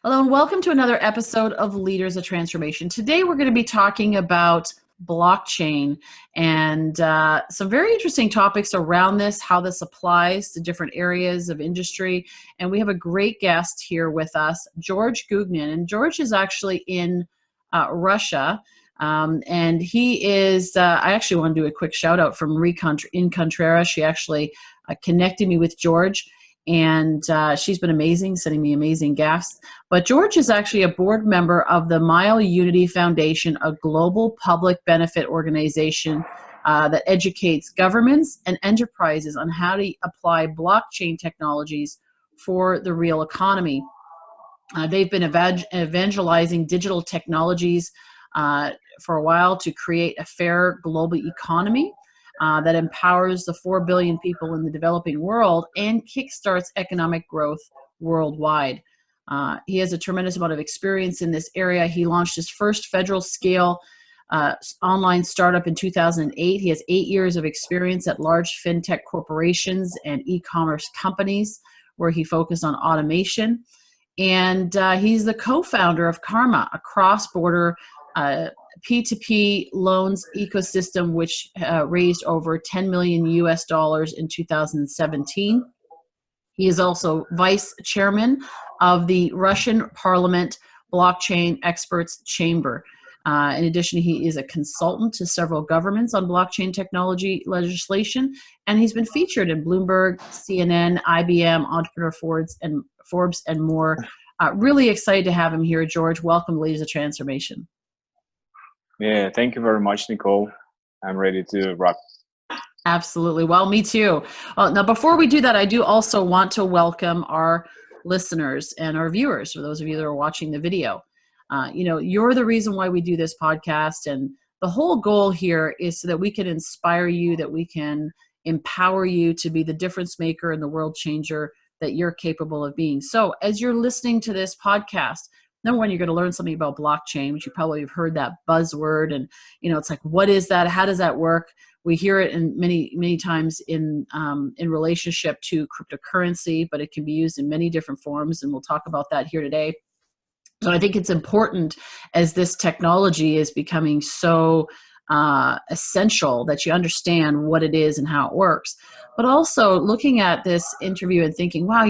Hello and welcome to another episode of Leaders of Transformation. Today we're going to be talking about blockchain and some very interesting topics around this, how this applies to different areas of industry. And we have a great guest here with us, George Goognin. And George is actually in Russia. And he is, I actually want to do a quick shout out from in Contreras. She actually connected me with George. And she's been amazing, sending me amazing guests. But George is actually a board member of the Mile Unity Foundation, a global public benefit organization that educates governments and enterprises on how to apply blockchain technologies for the real economy. They've been evangelizing digital technologies for a while to create a fair global economy that empowers the 4 billion people in the developing world and kickstarts economic growth worldwide. He has a tremendous amount of experience in this area. He launched his first federal scale online startup in 2008. He has 8 years of experience at large fintech corporations and e-commerce companies where he focused on automation. And he's the co-founder of Karma, a cross-border P2P loans ecosystem, which raised over 10 million US dollars in 2017. He is also vice chairman of the Russian Parliament Blockchain Experts Chamber. In addition, he is a consultant to several governments on blockchain technology legislation, and he's been featured in Bloomberg, CNN, IBM, Entrepreneur Forbes, and more. Really excited to have him here, George. Welcome, Leaders of Transformation. Yeah, thank you very much, Nicole. I'm ready to rock. Absolutely. Well, me too. Now, before we do that, I do also want to welcome our listeners and our viewers, for those of you that are watching the video. You're the reason why we do this podcast, and the whole goal here is so that we can inspire you, that we can empower you to be the difference maker and the world changer that you're capable of being. So as you're listening to this podcast, number one, you're going to learn something about blockchain, which you probably have heard that buzzword. And, it's like, what is that? How does that work? We hear it in many times in relationship to cryptocurrency, but it can be used in many different forms. And we'll talk about that here today. So I think it's important, as this technology is becoming so essential, that you understand what it is and how it works. But also looking at this interview and thinking, wow,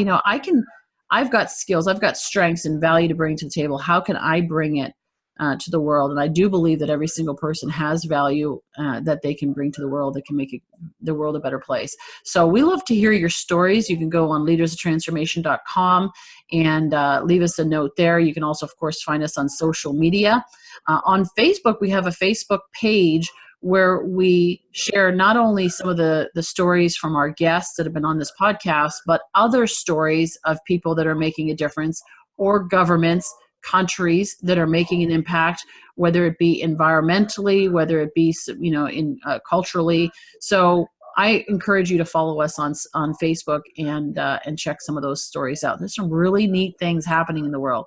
I've got skills, I've got strengths and value to bring to the table. How can I bring it to the world? And I do believe that every single person has value that they can bring to the world that can make the world a better place. So we love to hear your stories. You can go on leadersoftransformation.com and leave us a note there. You can also, of course, find us on social media. On Facebook, we have a Facebook page where we share not only some of the stories from our guests that have been on this podcast, but other stories of people that are making a difference, or governments, countries that are making an impact, whether it be environmentally, whether it be culturally. So I encourage you to follow us on Facebook and check some of those stories out. There's some really neat things happening in the world,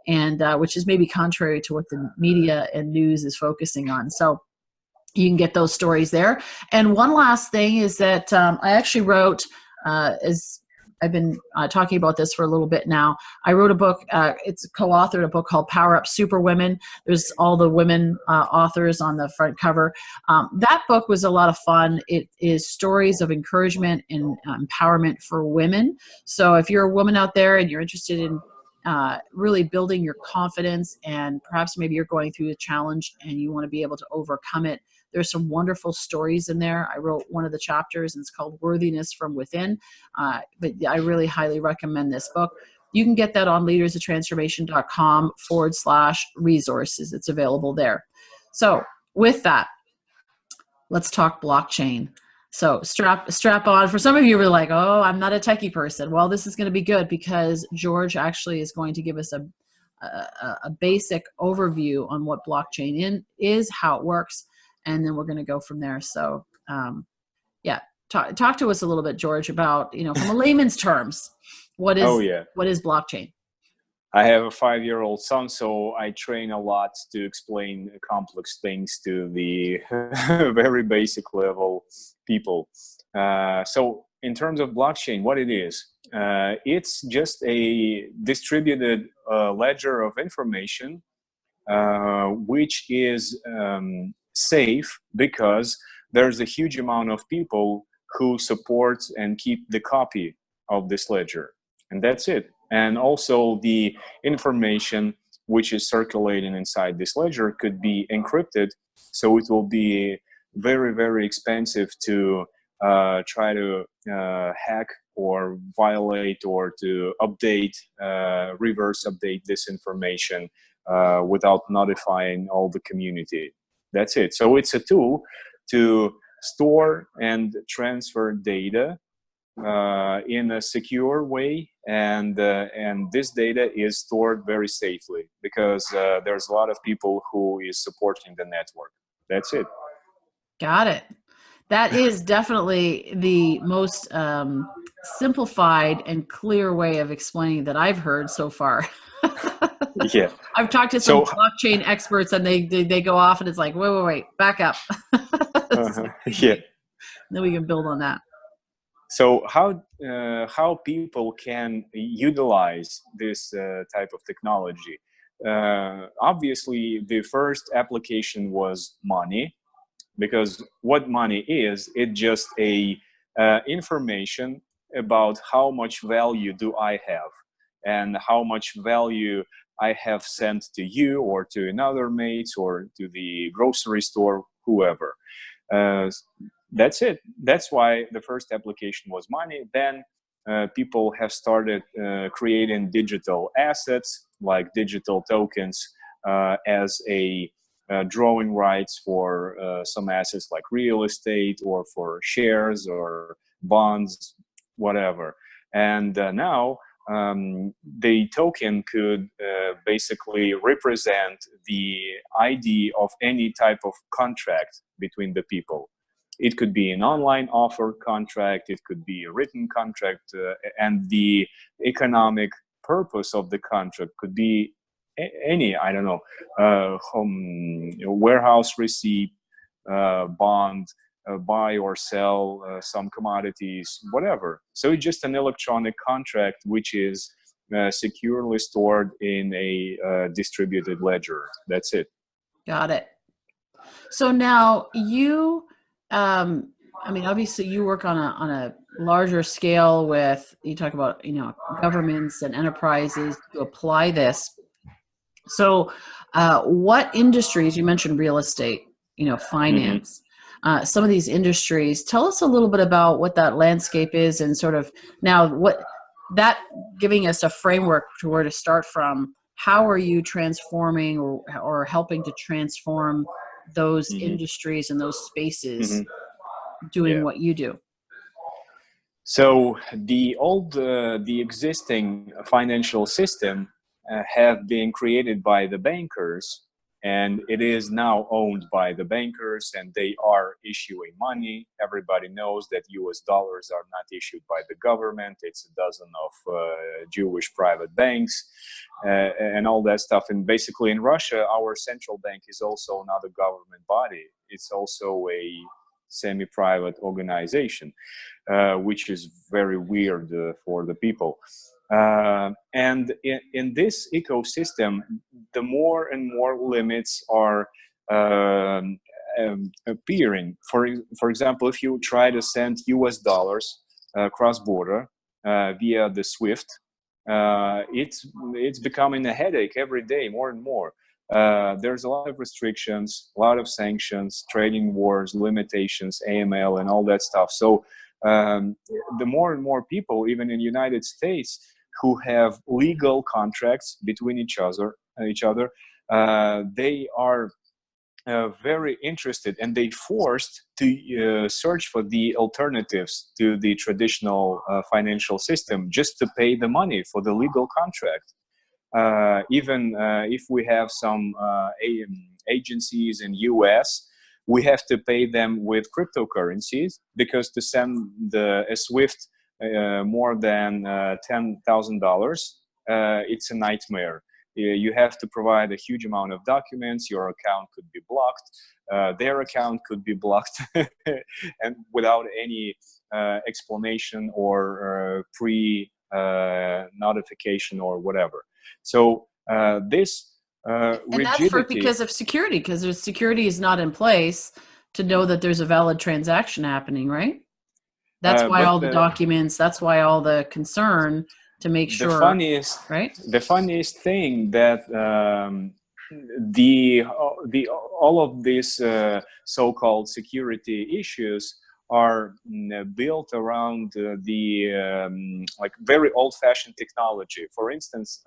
and which is maybe contrary to what the media and news is focusing on. So you can get those stories there. And one last thing is that I actually wrote, as I've been talking about this for a little bit now, I wrote a book, it's co-authored a book called Power Up Superwomen. There's all the women authors on the front cover. That book was a lot of fun. It is stories of encouragement and empowerment for women. So if you're a woman out there and you're interested in really building your confidence, and perhaps maybe you're going through a challenge and you want to be able to overcome it, there's some wonderful stories in there. I wrote one of the chapters, and it's called Worthiness from Within. But I really highly recommend this book. You can get that on leadersoftransformation.com/resources. It's available there. So with that, let's talk blockchain. So strap on. For some of you who are like, oh, I'm not a techie person. Well, this is going to be good, because George actually is going to give us a basic overview on what blockchain is, how it works, and then we're going to go from there. So talk to us a little bit, George, about, from a layman's terms, what is blockchain? I have a 5-year-old son, so I train a lot to explain complex things to the very basic level people. So in terms of blockchain, what it is, It's just a distributed ledger of information, which is safe because there's a huge amount of people who support and keep the copy of this ledger. And that's it. And also the information which is circulating inside this ledger could be encrypted. So it will be very, very expensive to try to hack or violate or to update, reverse update this information without notifying all the community. That's it. So it's a tool to store and transfer data in a secure way, and this data is stored very safely because there's a lot of people who is supporting the network. That's it. Got it. That is definitely the most simplified and clear way of explaining that I've heard so far. Yeah. I've talked to some blockchain experts, and they go off, and it's like, wait, back up. Yeah. Then we can build on that. So how people can utilize this type of technology? Obviously, the first application was money, because what money is, it's just a information about how much value do I have and how much value I have sent to you or to another mate or to the grocery store, whoever. That's it. That's why the first application was money. Then people have started creating digital assets like digital tokens as a drawing rights for some assets like real estate or for shares or bonds, whatever. And now the token could basically represent the ID of any type of contract between the people. It could be an online offer contract, it could be a written contract, and the economic purpose of the contract could be any, I don't know, warehouse receipt, bond, buy or sell some commodities, whatever. So it's just an electronic contract which is securely stored in a distributed ledger. That's it. Got it. So now you, I mean, obviously you work on a larger scale with, you talk about, governments and enterprises to apply this. So what industries, you mentioned real estate, finance, some of these industries, tell us a little bit about what that landscape is and sort of now what that giving us a framework to where to start from. How are you transforming or helping to transform those industries and those spaces doing what you do? So the existing financial system have been created by the bankers, and it is now owned by the bankers, and they are issuing money. Everybody knows that US dollars are not issued by the government. It's a dozen of Jewish private banks and all that stuff. And basically in Russia, our central bank is also not a government body. It's also a semi-private organization, which is very weird for the people. And in this ecosystem, the more and more limits are appearing. For example, if you try to send US dollars cross-border via the SWIFT, it's becoming a headache every day, more and more. There's a lot of restrictions, a lot of sanctions, trading wars, limitations, AML, and all that stuff. So the more and more people, even in the United States, who have legal contracts between each other, they are very interested, and they forced to search for the alternatives to the traditional financial system just to pay the money for the legal contract. Even if we have some agencies in US, we have to pay them with cryptocurrencies, because to send a SWIFT more than $10,000, it's a nightmare. You have to provide a huge amount of documents. Your account could be blocked. Their account could be blocked, and without any explanation or notification or whatever. So this And that's for rigidity. because of security, because there's security is not in place to know that there's a valid transaction happening, right? That's why But all the documents, that's why all the concern to make the sure, funniest right? the funniest thing that the all of these so-called security issues are built around the like very old-fashioned technology. For instance,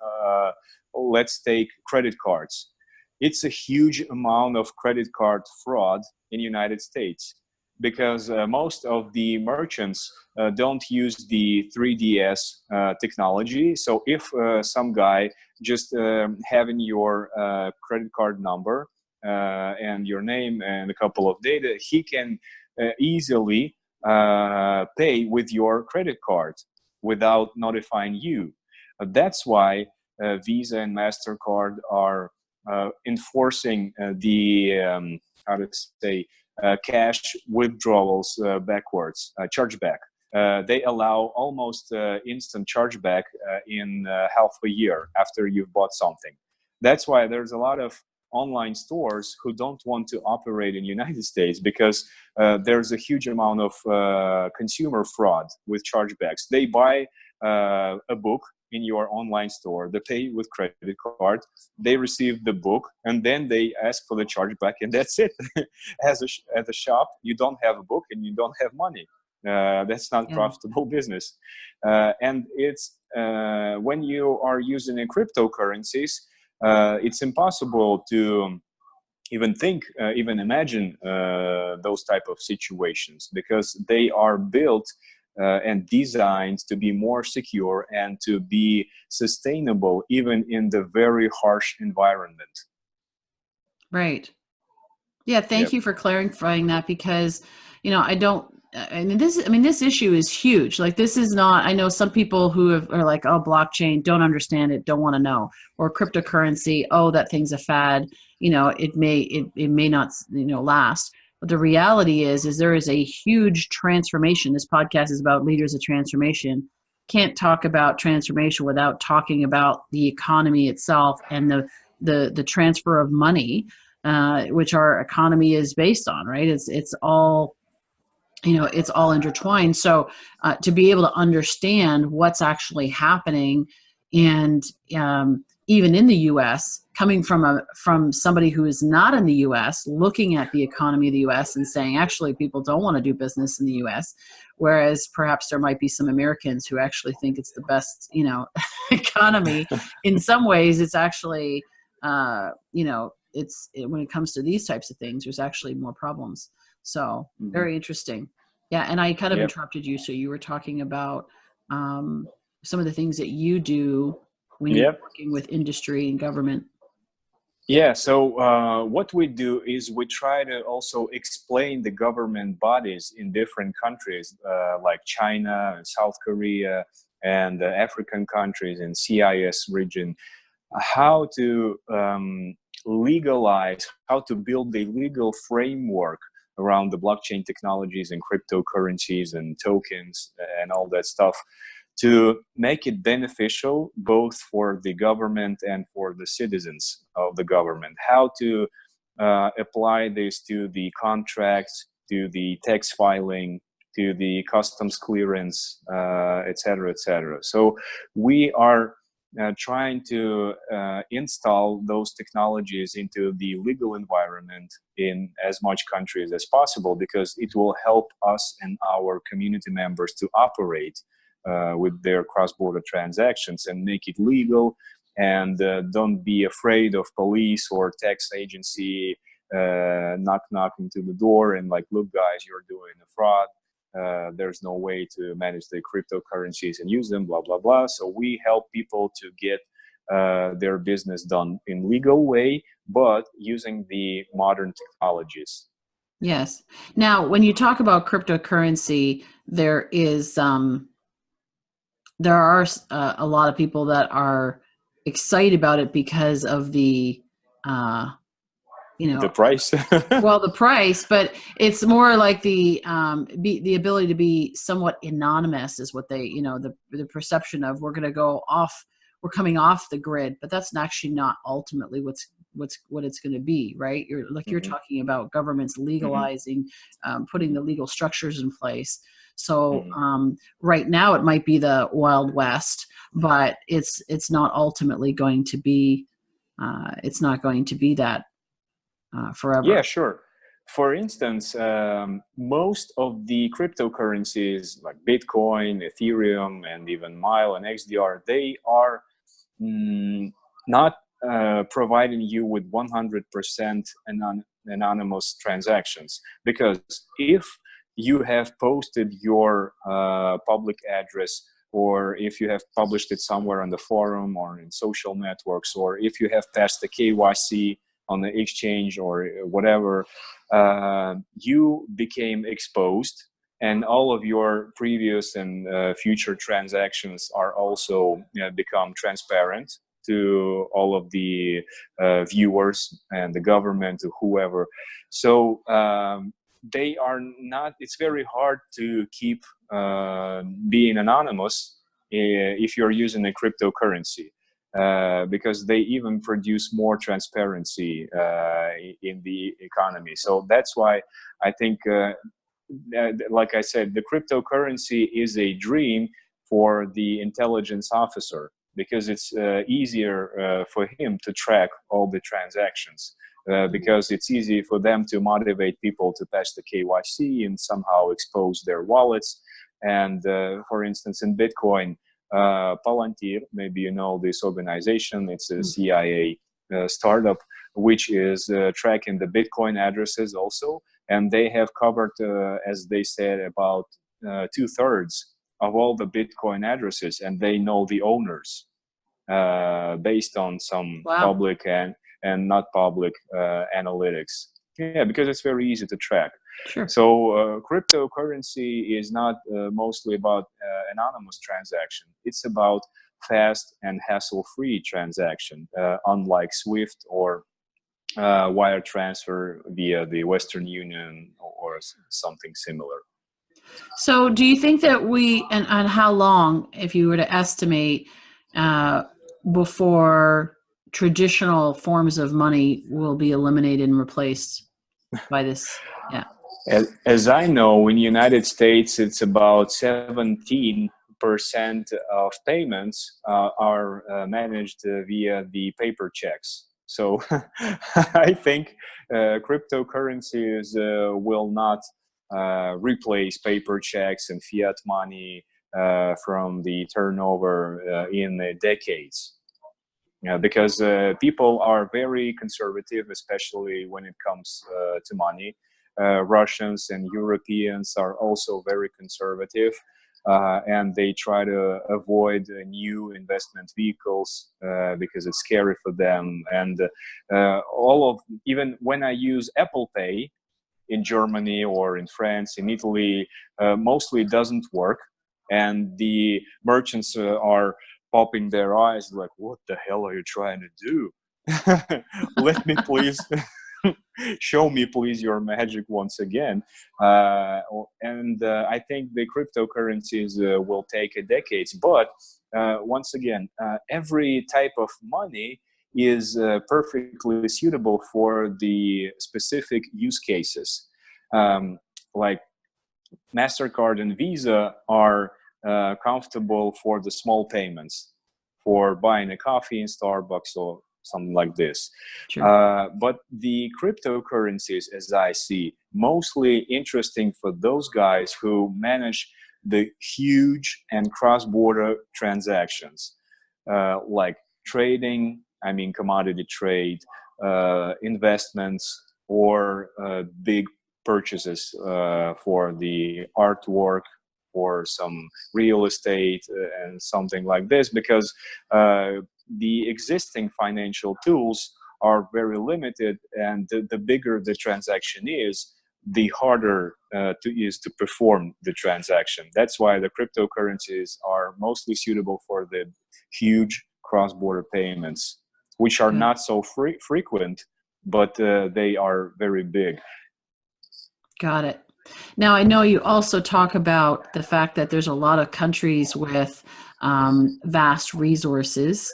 let's take credit cards. It's a huge amount of credit card fraud in the United States because most of the merchants don't use the 3DS technology. So if some guy just having your credit card number and your name and a couple of data, he can easily pay with your credit card without notifying you. That's why Visa and MasterCard are enforcing the, how to say, cash withdrawals backwards, chargeback. They allow almost instant chargeback in half a year after you've bought something. That's why there's a lot of online stores who don't want to operate in the United States because there's a huge amount of consumer fraud with chargebacks. They buy a book in your online store, they pay with credit card, they receive the book, and then they ask for the chargeback, and that's it. As a shop, you don't have a book and you don't have money. That's not profitable business. And it's when you are using cryptocurrencies, it's impossible to even think, even imagine those type of situations because they are built and designed to be more secure and to be sustainable even in the very harsh environment. Right. Yeah, thank you for clarifying that because, you know, this issue is huge. Like this is not, I know some people who are like, oh, blockchain, don't understand it, don't want to know, or cryptocurrency, oh, that thing's a fad, you know, it may not, you know, last. But the reality is there is a huge transformation. This podcast is about leaders of transformation. Can't talk about transformation without talking about the economy itself and the transfer of money, which our economy is based on, right? It's all, you know, it's all intertwined. So to be able to understand what's actually happening, and even in the U.S., coming from somebody who is not in the U.S., looking at the economy of the U.S. and saying, actually, people don't want to do business in the U.S., whereas perhaps there might be some Americans who actually think it's the best, you know, economy. In some ways, it's actually, you know, when it comes to these types of things, there's actually more problems. So very interesting. Yeah. And I kind of interrupted you. So you were talking about some of the things that you do when you're working with industry and government. Yeah, so what we do is we try to also explain the government bodies in different countries like China and South Korea and African countries and CIS region, how to legalize, how to build a legal framework around the blockchain technologies and cryptocurrencies and tokens and all that stuff to make it beneficial both for the government and for the citizens of the government. How to apply this to the contracts, to the tax filing, to the customs clearance, et cetera, et cetera. So we are trying to install those technologies into the legal environment in as much countries as possible because it will help us and our community members to operate with their cross-border transactions and make it legal, and don't be afraid of police or tax agency knocking to the door and like, look guys, you're doing a fraud, there's no way to manage the cryptocurrencies and use them, blah blah blah. So we help people to get their business done in legal way but using the modern technologies. Yes. Now when you talk about cryptocurrency, there are a lot of people that are excited about it because of the you The know, price. well, the price, but it's more like the ability to be somewhat anonymous is what they, you know, the perception of we're going to go off, we're coming off the grid, but that's actually not ultimately what it's going to be, right? You're Hmm. talking about governments Hmm. legalizing, putting Hmm. the legal structures in place. So Hmm. right now it might be the Wild West, but it's not ultimately going to be. It's not going to be that Yeah, forever. sure. For instance, most of the cryptocurrencies like Bitcoin, Ethereum, and even Mile and XDR, they are not providing you with 100% anonymous transactions. Because if you have posted your public address, or if you have published it somewhere on the forum or in social networks, or if you have passed the KYC on the exchange or whatever, you became exposed, and all of your previous and future transactions are also become transparent to all of the viewers and the government or whoever. So they are not, it's very hard to keep being anonymous if you're using a cryptocurrency. Because they even produce more transparency in the economy. So that's why I think, like I said, the cryptocurrency is a dream for the intelligence officer, because it's easier for him to track all the transactions. Because it's easy for them to motivate people to pass the KYC and somehow expose their wallets. And for instance, in Bitcoin, Palantir, maybe you know this organization, it's a CIA startup, which is tracking the Bitcoin addresses also. And they have covered, as they said, about 2/3 of all the Bitcoin addresses, and they know the owners based on some Wow. public and not public analytics. Yeah, because it's very easy to track. Sure. So cryptocurrency is not mostly about anonymous transaction. It's about fast and hassle-free transaction, unlike SWIFT or wire transfer via the Western Union or something similar. So do you think that and how long, if you were to estimate, uh, before traditional forms of money will be eliminated and replaced by this? Yeah. As I know, in the United States, it's about 17% of payments are managed via the paper checks. So I think cryptocurrencies will not replace paper checks and fiat money from the turnover in decades. Yeah, because people are very conservative, especially when it comes to money. Russians and Europeans are also very conservative, and they try to avoid new investment vehicles because it's scary for them. And even when I use Apple Pay in Germany or in France, in Italy, mostly it doesn't work. And the merchants are popping their eyes like, what the hell are you trying to do? Let me please show me please your magic once again. And I think the cryptocurrencies will take decades. But once again, every type of money is perfectly suitable for the specific use cases. Like MasterCard and Visa are comfortable for the small payments, for buying a coffee in Starbucks or something like this. Sure. But the cryptocurrencies, as I see, mostly interesting for those guys who manage the huge and cross-border transactions, like trading, I mean commodity trade, investments, or big purchases for the artwork or some real estate and something like this, because the existing financial tools are very limited, and the bigger the transaction is, the harder is to perform the transaction. That's why the cryptocurrencies are mostly suitable for the huge cross-border payments, which are Yeah. not so frequent, but they are very big. Got it. Now, I know you also talk about the fact that there's a lot of countries with vast resources,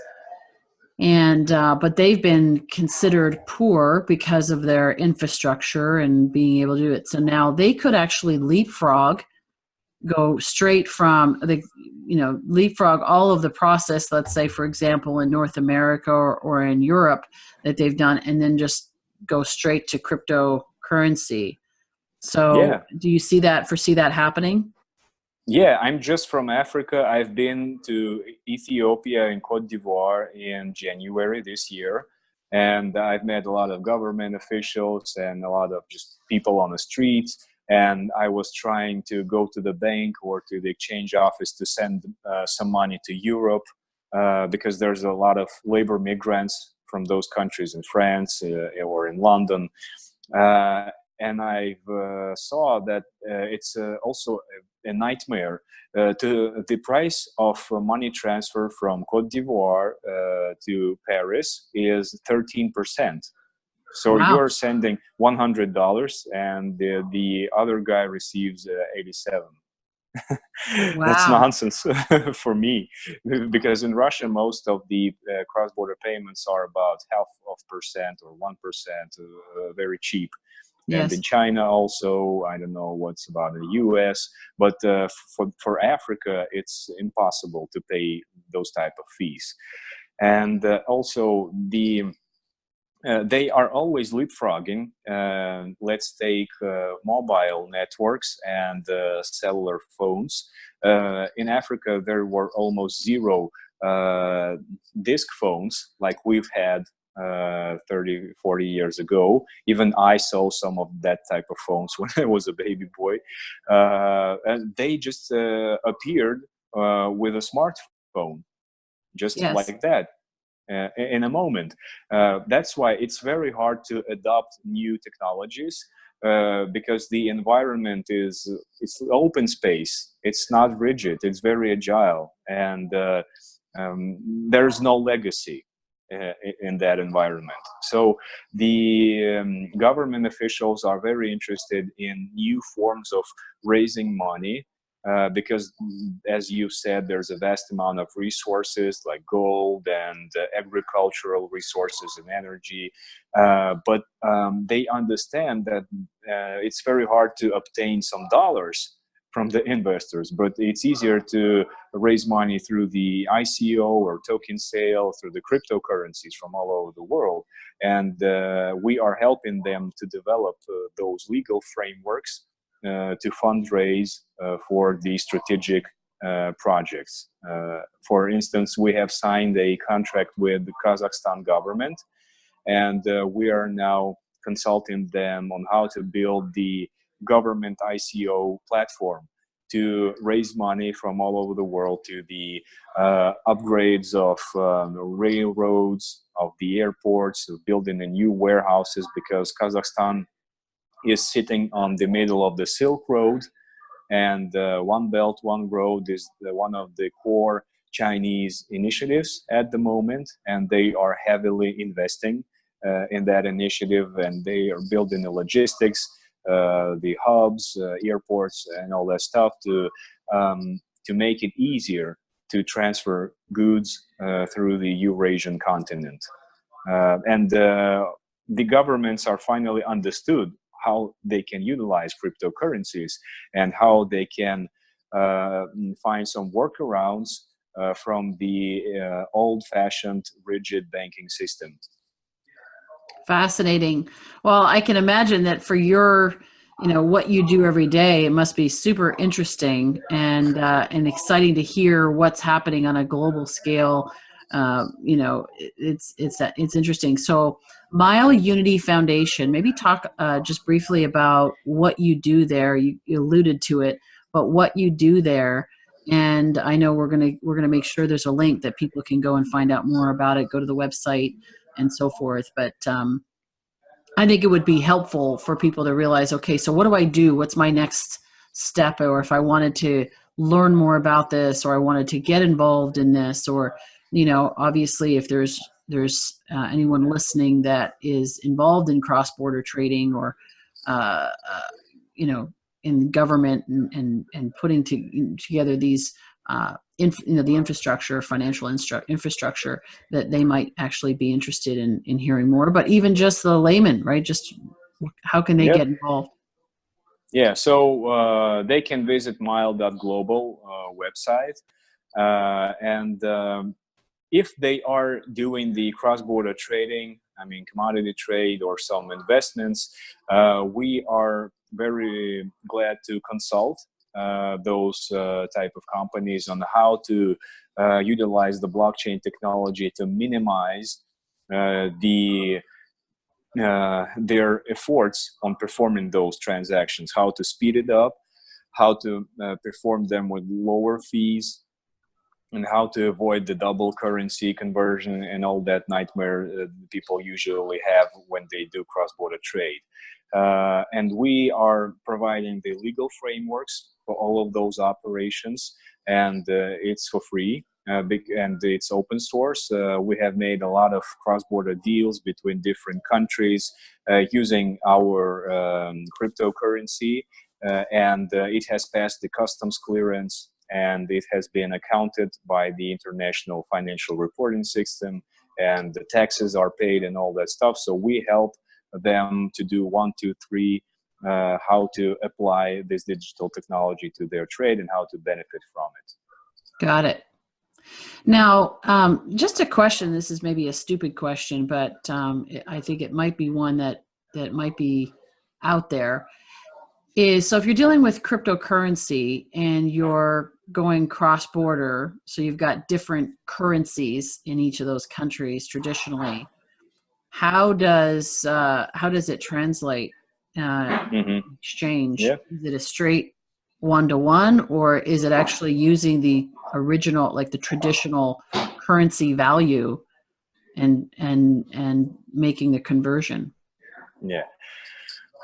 and but they've been considered poor because of their infrastructure and being able to do it. So now they could actually leapfrog, go straight from the, leapfrog all of the process, let's say, for example, in North America or in Europe that they've done, and then just go straight to cryptocurrency. So Yeah. do you foresee that happening? Yeah, I'm just from Africa. I've been to Ethiopia and Cote d'Ivoire in January this year, and I've met a lot of government officials and a lot of just people on the streets. And I was trying to go to the bank or to the exchange office to send some money to Europe because there's a lot of labor migrants from those countries in France or in London. And I saw that it's also a nightmare. To the price of money transfer from Cote d'Ivoire to Paris is 13%. So Wow. you're sending $100, and the other guy receives 87. That's Wow. nonsense for me, because in Russia most of the cross-border payments are about half of percent or 1%, very cheap. And in Yes. China also, I don't know what's about the US, but for Africa, it's impossible to pay those type of fees. And also they are always leapfrogging. Let's take mobile networks and cellular phones. In Africa, there were almost zero disk phones like we've had 30, 40 years ago. Even I saw some of that type of phones when I was a baby boy. And they just appeared with a smartphone, just Yes. like that. In a moment. That's why it's very hard to adopt new technologies because the environment it's open space. It's not rigid. It's very agile, and there's no legacy in that environment. So the government officials are very interested in new forms of raising money because, as you said, there's a vast amount of resources like gold and agricultural resources and energy. But they understand that it's very hard to obtain some dollars from the investors, but it's easier to raise money through the ICO or token sale, through the cryptocurrencies from all over the world. And we are helping them to develop those legal frameworks to fundraise for the strategic projects. For instance, we have signed a contract with the Kazakhstan government, and we are now consulting them on how to build the government ICO platform to raise money from all over the world to the upgrades of railroads, of the airports, of building the new warehouses, because Kazakhstan is sitting on the middle of the Silk Road, and One Belt, One Road is one of the core Chinese initiatives at the moment, and they are heavily investing in that initiative, and they are building the logistics, the hubs, airports, and all that stuff to make it easier to transfer goods through the Eurasian continent. And the governments are finally understood how they can utilize cryptocurrencies and how they can find some workarounds from the old-fashioned rigid banking system. Fascinating. Well, I can imagine that for your, what you do every day, it must be super interesting and exciting to hear what's happening on a global scale. It's interesting. So, Mile Unity Foundation. Maybe talk just briefly about what you do there. You alluded to it, but what you do there. And I know we're gonna make sure there's a link that people can go and find out more about it. Go to the website and so forth. But I think it would be helpful for people to realize, okay, so what do I do? What's my next step? Or if I wanted to learn more about this, or I wanted to get involved in this, or, obviously if there's there's anyone listening that is involved in cross-border trading or, in government and putting together these, the infrastructure, financial infrastructure, that they might actually be interested in hearing more. But even just the layman, right? Just how can they get involved? Yeah, so they can visit mile.global website, and if they are doing the cross-border trading, I mean commodity trade or some investments, we are very glad to consult those type of companies on how to utilize the blockchain technology to minimize their efforts on performing those transactions, how to speed it up, how to perform them with lower fees, and how to avoid the double currency conversion and all that nightmare people usually have when they do cross-border trade. And we are providing the legal frameworks for all of those operations, and it's for free. And it's open source. We have made a lot of cross-border deals between different countries using our cryptocurrency, and it has passed the customs clearance, and it has been accounted by the international financial reporting system, and the taxes are paid and all that stuff. So we help them to do 1, 2, 3, how to apply this digital technology to their trade and how to benefit from it. Got it. Now, just a question, this is maybe a stupid question, but I think it might be one that might be out there, is so if you're dealing with cryptocurrency and you're going cross-border, so you've got different currencies in each of those countries traditionally, how does it translate exchange? Yeah. Is it a straight one-to-one, or is it actually using the original, like the traditional currency value and making the conversion? Yeah.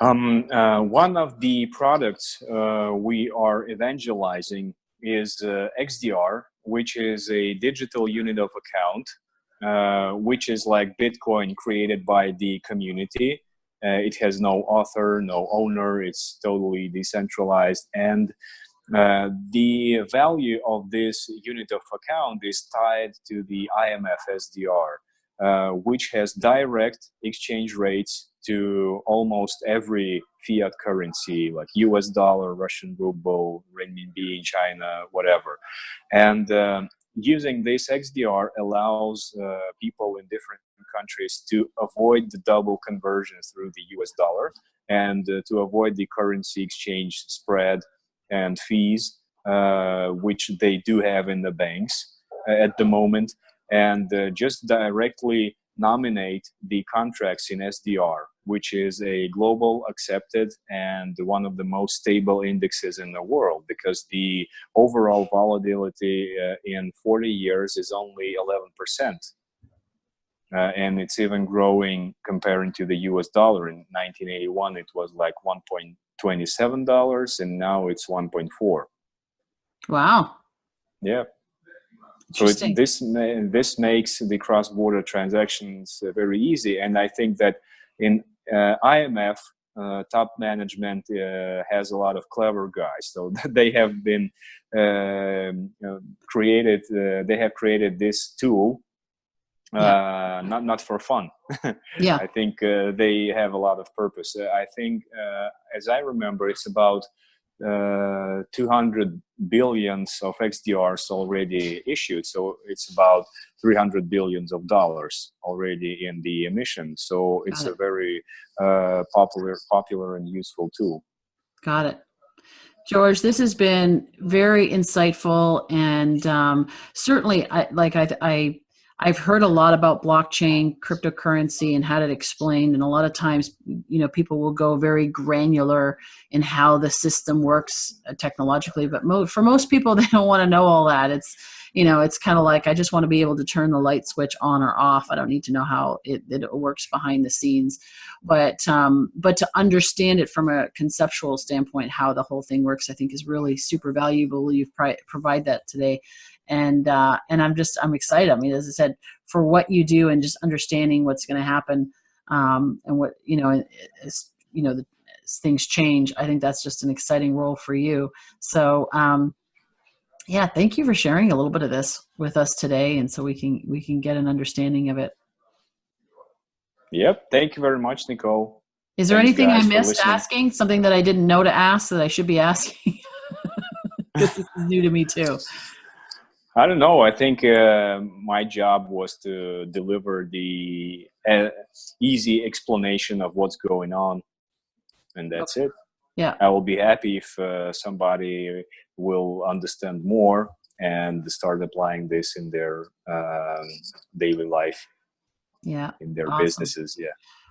One of the products we are evangelizing is XDR, which is a digital unit of account, which is like Bitcoin created by the community. It has no author, no owner. It's totally decentralized. And the value of this unit of account is tied to the IMF SDR, which has direct exchange rates to almost every fiat currency, like US dollar, Russian ruble, renminbi in China, whatever. And using this XDR allows people in different countries to avoid the double conversion through the US dollar, and to avoid the currency exchange spread and fees, which they do have in the banks at the moment, and just directly nominate the contracts in SDR, which is a global accepted and one of the most stable indexes in the world, because the overall volatility in 40 years is only 11%. And it's even growing comparing to the US dollar. In 1981, it was like $1.27, and now it's 1.4. Wow. Yeah. So this makes the cross-border transactions very easy. And I think that in IMF, top management has a lot of clever guys. So they have been created. They have created this tool, not for fun. Yeah. I think they have a lot of purpose. I think, as I remember, it's about 200 billions of XDRs already issued. So it's about $300 billion already in the emission. So it's a very popular and useful tool. Got it. George, this has been very insightful, and certainly I've heard a lot about blockchain, cryptocurrency, and had it explained. And a lot of times, people will go very granular in how the system works technologically. But for most people, they don't want to know all that. it's kind of like, I just want to be able to turn the light switch on or off. I don't need to know how it works behind the scenes, but to understand it from a conceptual standpoint, how the whole thing works, I think is really super valuable. You've provide that today. And I'm excited. I mean, as I said, for what you do and just understanding what's going to happen, and what, as things change, I think that's just an exciting role for you. So, yeah, thank you for sharing a little bit of this with us today. And so we can get an understanding of it. Yep. Thank you very much, Nicole. Is there Thanks, anything I guys, for missed listening. asking? Something that I didn't know to ask that I should be asking? Because this is new to me too. I don't know. I think my job was to deliver the easy explanation of what's going on, and that's it. Yeah. I will be happy if somebody will understand more and start applying this in their daily life. Yeah. In their Awesome. businesses. Yeah.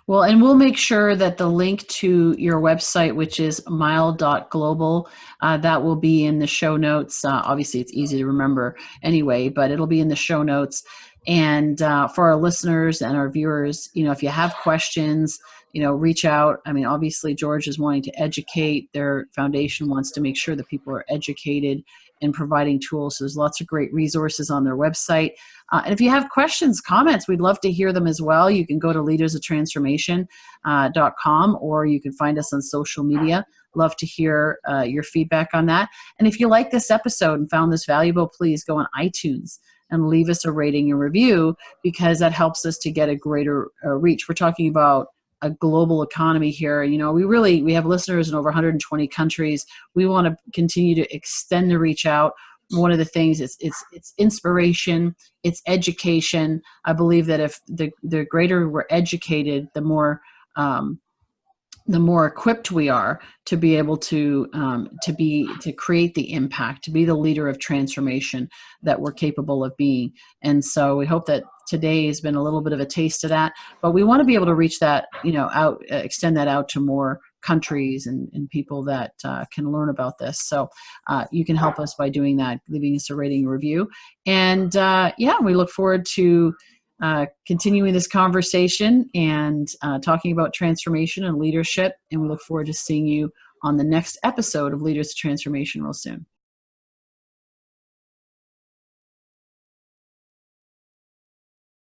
Well, and we'll make sure that the link to your website, which is mile.global, that will be in the show notes. Obviously, it's easy to remember anyway, but it'll be in the show notes. And for our listeners and our viewers, if you have questions, reach out. I mean, obviously, George is wanting to educate. Their foundation wants to make sure that people are educated and providing tools. So there's lots of great resources on their website. And if you have questions, comments, we'd love to hear them as well. You can go to leadersoftransformation.com, or you can find us on social media. Love to hear your feedback on that. And if you like this episode and found this valuable, please go on iTunes and leave us a rating and review, because that helps us to get a greater reach. We're talking about a global economy here. We have listeners in over 120 countries. We want to continue to extend the reach out. One of the things it's inspiration, it's education. I believe that if the greater we're educated, the more equipped we are to be able to create the impact, to be the leader of transformation that we're capable of being. And so we hope that today has been a little bit of a taste of that, but we want to be able to reach that, out, extend that out to more countries and people that can learn about this. So you can help us by doing that, leaving us a rating and review. And we look forward to continuing this conversation and talking about transformation and leadership. And we look forward to seeing you on the next episode of Leaders of Transformation real soon.